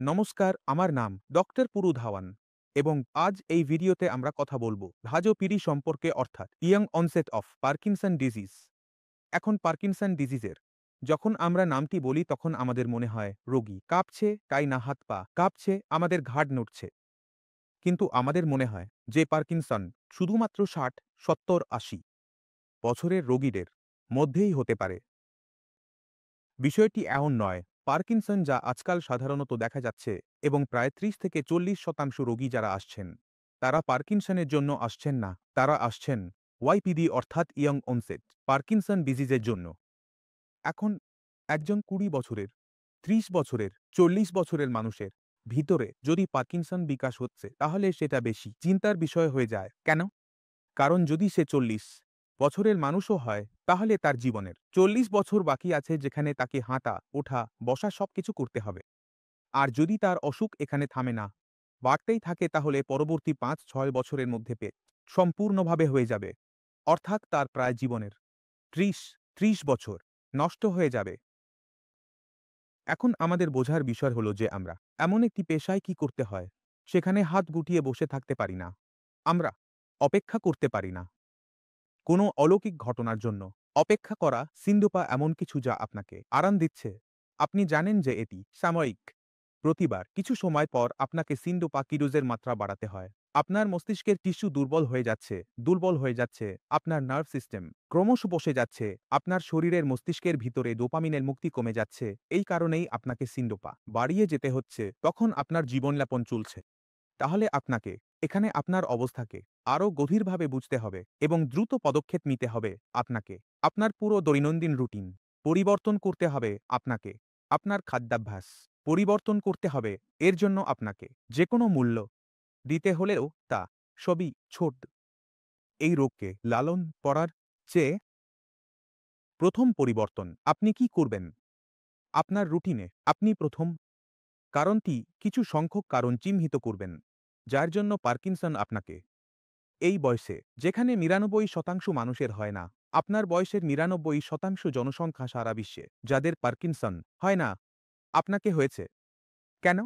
নমস্কার, আমার নাম ডক্টর পুরু ধাওয়ান এবং আজ এই ভিডিওতে আমরা কথা বলবো ভাজোপিরি সম্পর্কে অর্থাৎ young onset of Parkinson disease. এখন পার্কিনসন ডিজিজের যখন আমরা নামটি বলি তখন আমাদের মনে হয় রোগী কাঁপছে, তাই না হাত পা কাঁপছে, আমাদের ঘাড় নড়ছে। কিন্তু আমাদের মনে হয় যে পার্কিনসন শুধুমাত্র 60, 70, 80 বছরের রোগীদের মধ্যেই হতে পারে। বিষয়টি এমন নয়। পার্কিনসন যা আজকাল সাধারণত দেখা যাচ্ছে এবং প্রায় 30 থেকে 40% রোগী যারা আসছেন, তারা পার্কিনসনের জন্য আসছেন না, তারা আসছেন ওয়াইপিডি অর্থাৎ ইয়ং অনসেট পার্কিনসন ডিজিজের জন্য। এখন একজন 20 বছরের, 30 বছরের, 40 বছরের মানুষের ভিতরে যদি পার্কিনসন বিকাশ হচ্ছে তাহলে সেটা বেশি চিন্তার বিষয় হয়ে যায়। কেন? কারণ যদি সে 40 বছরের মানুষও হয় তাহলে তার জীবনের 40 বছর বাকি আছে যেখানে তাকে হাঁটা, ওঠা, বসা সবকিছু করতে হবে। আর যদি তার অসুখ এখানে থামে না, বাড়তেই থাকে, তাহলে পরবর্তী 5-6 বছরের মধ্যে সম্পূর্ণভাবে হয়ে যাবে। অর্থাৎ তার প্রায় জীবনের 30 বছর নষ্ট হয়ে যাবে। এখন আমাদের বোঝার বিষয় হলো যে আমরা এমন একটি পেশায় কি করতে হয়, সেখানে হাত গুটিয়ে বসে থাকতে পারি না। আমরা অপেক্ষা করতে পারি না কোনো অলৌকিক ঘটনার জন্য। অপেক্ষা করা সিন্ডোপা এমন কিছু যা আপনাকে আরাম দিচ্ছে। আপনি জানেন যে এটি সাময়িক। প্রতিবার কিছু সময় পর আপনাকে সিন্ডোপা কিডোজের মাত্রা বাড়াতে হয়। আপনার মস্তিষ্কের টিস্যু দুর্বল হয়ে যাচ্ছে, আপনার নার্ভ সিস্টেম ক্রমশ বসে যাচ্ছে, আপনার শরীরের মস্তিষ্কের ভিতরে ডোপামিনের মুক্তি কমে যাচ্ছে। এই কারণেই আপনাকে সিন্ডোপা বাড়িয়ে যেতে হচ্ছে। তখন আপনার জীবনযাপন চলছে। তাহলে আপনাকে এখানে আপনার অবস্থাকে আরও গভীরভাবে বুঝতে হবে এবং দ্রুত পদক্ষেপ নিতে হবে। আপনাকে আপনার পুরো দৈনন্দিন রুটিন পরিবর্তন করতে হবে। আপনাকে আপনার খাদ্যাভ্যাস পরিবর্তন করতে হবে। এর জন্য আপনাকে যে কোনো মূল্য দিতে হলেও তা সবই ছোট। এই রোগকে লালন করার চেয়ে প্রথম পরিবর্তন আপনি কি করবেন? আপনার রুটিনে আপনি প্রথম কারণটি কিছু সংখ্যক কারণ চিহ্নিত করবেন, যার জন্য পার্কিনসন আপনাকে এই বয়সে, যেখানে ৯৯% মানুষের হয় না, আপনার বয়সের ৯৯% জনসংখ্যা সারা বিশ্বে যাদের পার্কিনসন হয় না, আপনাকে হয়েছে। কেন?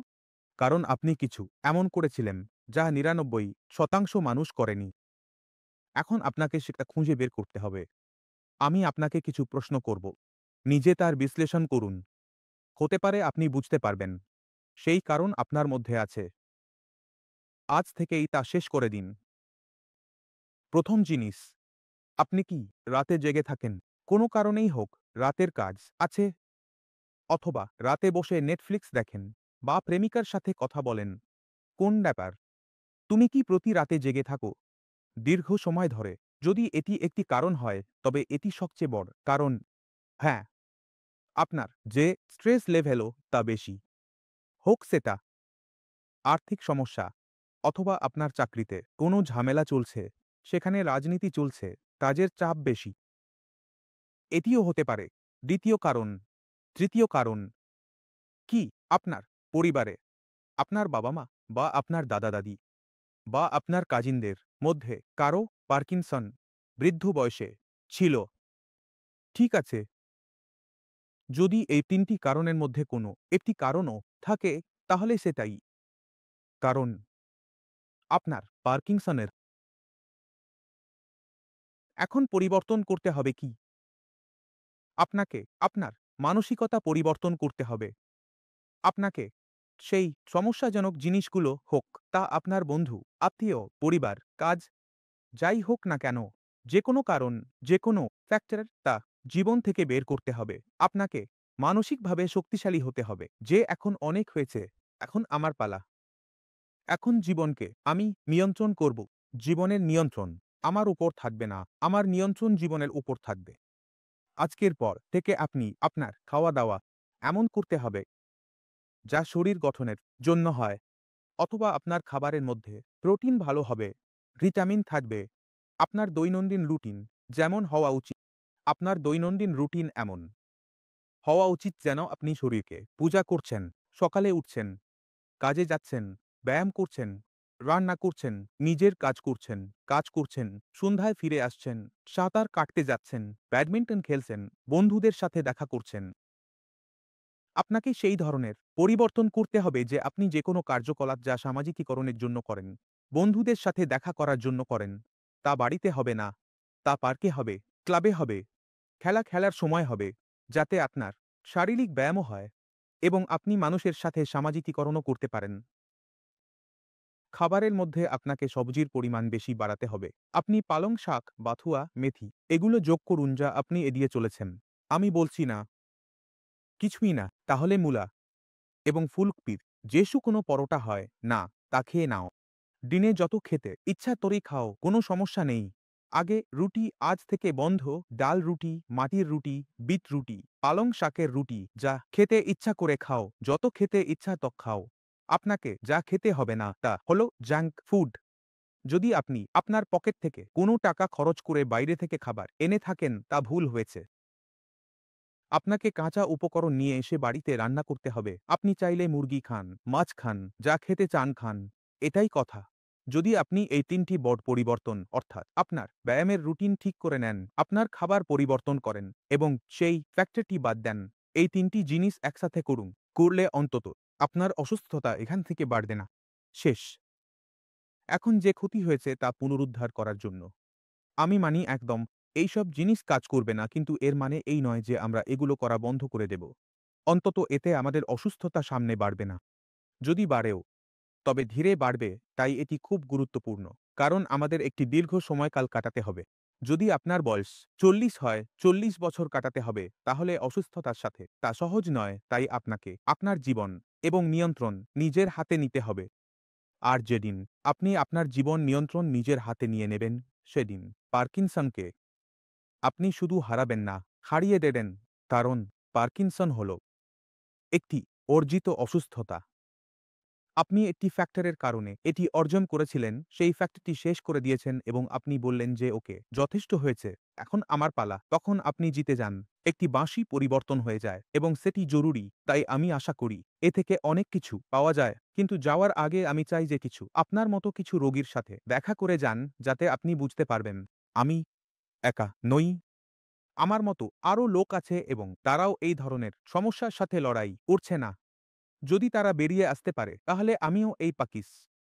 কারণ আপনি কিছু এমন করেছিলেন যা ৯৯% মানুষ করেনি। এখন আপনাকে সেটা খুঁজে বের করতে হবে। আমি আপনাকে কিছু প্রশ্ন করব। নিজে তার বিশ্লেষণ করুন। হতে পারে আপনি বুঝতে পারবেন সেই কারণ আপনার মধ্যে আছে। আজ থেকেই তা শেষ করে দিন। প্রথম জিনিস, আপনি কি রাতে জেগে থাকেন? কোনো কারণেই হোক, রাতের কাজ আছে, অথবা রাতে বসে নেটফ্লিক্স দেখেন বা প্রেমিকার সাথে কথা বলেন। কোন ব্যাপার? তুমি কি প্রতি রাতে জেগে থাকো দীর্ঘ সময় ধরে? যদি এটি একটি কারণ হয় তবে এটি সবচেয়ে বড় কারণ। হ্যাঁ, আপনার যে স্ট্রেস লেভেলও তা বেশি। হোক সেটা আর্থিক সমস্যা, অথবা আপনার চাকরিতে কোনো ঝামেলা চলছে, সেখানে রাজনীতি চলছে, কাজের চাপ বেশি। এটিও হতে পারে। দ্বিতীয় কারণ, তৃতীয় কারণ কি? আপনার পরিবারে আপনার বাবা-মা বা আপনার দাদা-দাদি বা আপনার কাজিনদের মধ্যে কারো পার্কিনসন বৃদ্ধ বয়সে ছিল। ঠিক আছে, যদি এই ৩টি কারণের মধ্যে কোনো একটি কারণও থাকে তাহলে সেটাই কারণ আপনার পার্কিনসনের। এখন পরিবর্তন করতে হবে কি? আপনাকে আপনার মানসিকতা পরিবর্তন করতে হবে। আপনাকে সেই সমস্যাজনক জিনিসগুলো হোক, তা আপনার বন্ধু, আত্মীয়, পরিবার, কাজ, যাই হোক না কেন, যেকোনো কারণ, যেকোনো ফ্যাক্টর, তা জীবন থেকে বের করতে হবে। আপনাকে মানসিকভাবে শক্তিশালী হতে হবে যে এখন অনেক হয়েছে, এখন আমার পালা। এখন জীবনকে আমি নিয়ন্ত্রণ করব। জীবনের নিয়ন্ত্রণ আমার উপর থাকবে না, আমার নিয়ন্ত্রণ জীবনের উপর থাকবে। আজকের পর থেকে আপনি আপনার খাওয়া-দাওয়া এমন করতে হবে যা শরীর গঠনের জন্য হয়, অথবা আপনার খাবারের মধ্যে প্রোটিন ভালো হবে, ভিটামিন থাকবে। আপনার দৈনন্দিন রুটিন যেমন হওয়া উচিত, আপনার দৈনন্দিন রুটিন এমন হওয়া উচিত যেন আপনি শরীরকে পূজা করছেন, সকালে উঠছেন, কাজে যাচ্ছেন, ব্যায়াম করছেন, রান্না করছেন, নিজের কাজ করছেন, সন্ধ্যায় ফিরে আসছেন, সাঁতার কাটতে যাচ্ছেন, ব্যাডমিন্টন খেলছেন, বন্ধুদের সাথে দেখা করছেন। আপনাকে সেই ধরনের পরিবর্তন করতে হবে যে আপনি যেকোনো কার্যকলাপ যা সামাজিকীকরণের জন্য করেন, বন্ধুদের সাথে দেখা করার জন্য করেন, তা বাড়িতে হবে না, তা পার্কে হবে, ক্লাবে হবে, খেলা খেলার সময় হবে, যাতে আপনার শারীরিক ব্যায়ামও হয় এবং আপনি মানুষের সাথে সামাজিকীকরণও করতে পারেন। খাবারের মধ্যে আপনাকে সবজির পরিমাণ বেশি বাড়াতে হবে। আপনি পালং শাক, বাথুয়া, মেথি এগুলো যোগ করুন যা আপনি এড়িয়ে চলেছেন। আমি বলছি না, কিছুই না, তাহলে মূলা এবং ফুলকপির যে শুকনো পরোটা হয়, না, তা খেয়ে নাও। দিনে যত খেতে ইচ্ছা তরি খাও, কোনো সমস্যা নেই। আগে রুটি আজ থেকে বন্ধ, ডাল রুটি, মাটির রুটি, বিট রুটি, পালং শাকের রুটি, যা খেতে ইচ্ছা করে খাও, যত খেতে ইচ্ছা তক খাও। আপনাকে যা খেতে হবে না তা হলো জাঙ্ক ফুড। যদি আপনি আপনার পকেট থেকে কোনো টাকা খরচ করে বাইরে থেকে খাবার এনে থাকেন তা ভুল হয়েছে। আপনাকে কাঁচা উপকরণ নিয়ে এসে বাড়িতে রান্না করতে হবে। আপনি চাইলে মুরগি খান, মাছ খান, যা খেতে চান খান। এটাই কথা। যদি আপনি এই ৩টি বড় পরিবর্তন অর্থাৎ আপনার ব্যায়ামের রুটিন ঠিক করে নেন, আপনার খাবার পরিবর্তন করেন এবং সেই ফ্যাক্টরটি বাদ দেন, এই ৩টি জিনিস একসাথে করুন। করলে অন্তত আপনার অসুস্থতা এখান থেকে বাড়বে না। শেষ। এখন যে ক্ষতি হয়েছে তা পুনরুদ্ধার করার জন্য। আমি মানি একদম এইসব জিনিস কাজ করবে না, কিন্তু এর মানে এই নয় যে আমরা এগুলো করা বন্ধ করে দেব। অন্তত এতে আমাদের অসুস্থতা সামনে বাড়বে না। যদি বাড়েও, তবে ধীরে বাড়বে, তাই এটি খুব গুরুত্বপূর্ণ। কারণ আমাদের একটি দীর্ঘ সময়কাল কাটাতে হবে। যদি আপনার বয়স ৪০ হয়, ৪০ বছর কাটাতে হবে, তাহলে অসুস্থতার সাথে তা সহজ নয়, তাই আপনাকে আপনার জীবন এবং নিয়ন্ত্রণ নিজের হাতে নিতে হবে। আর যেদিন আপনি আপনার জীবন নিয়ন্ত্রণ নিজের হাতে নিয়ে নেবেন, সেদিন পার্কিনসনকে আপনি শুধু হারাবেন না, হারিয়ে দেবেন। কারণ পার্কিনসন হল একটি অর্জিত অসুস্থতা। আপনি একটি ফ্যাক্টরের কারণে এটি অর্জন করেছিলেন, সেই ফ্যাক্টরটি শেষ করে দিয়েছেন এবং আপনি বললেন যে ওকে, যথেষ্ট হয়েছে, এখন আমার পালা। তখন আপনি জিতে যান। একটি বাঁশি পরিবর্তন হয়ে যায় এবং সেটি জরুরি। তাই আমি আশা করি এ থেকে অনেক কিছু পাওয়া যায়। কিন্তু যাওয়ার আগে আমি চাই যে কিছু আপনার মতো কিছু রোগীর সাথে দেখা করে যান, যাতে আপনি বুঝতে পারবেন আমি একা নই। আমার মতো আরও লোক আছে এবং তারাও এই ধরনের সমস্যার সাথে লড়াই করছে না। যদি তারা বেরিয়ে আসতে পারে, তাহলে আমিও এই পাকিস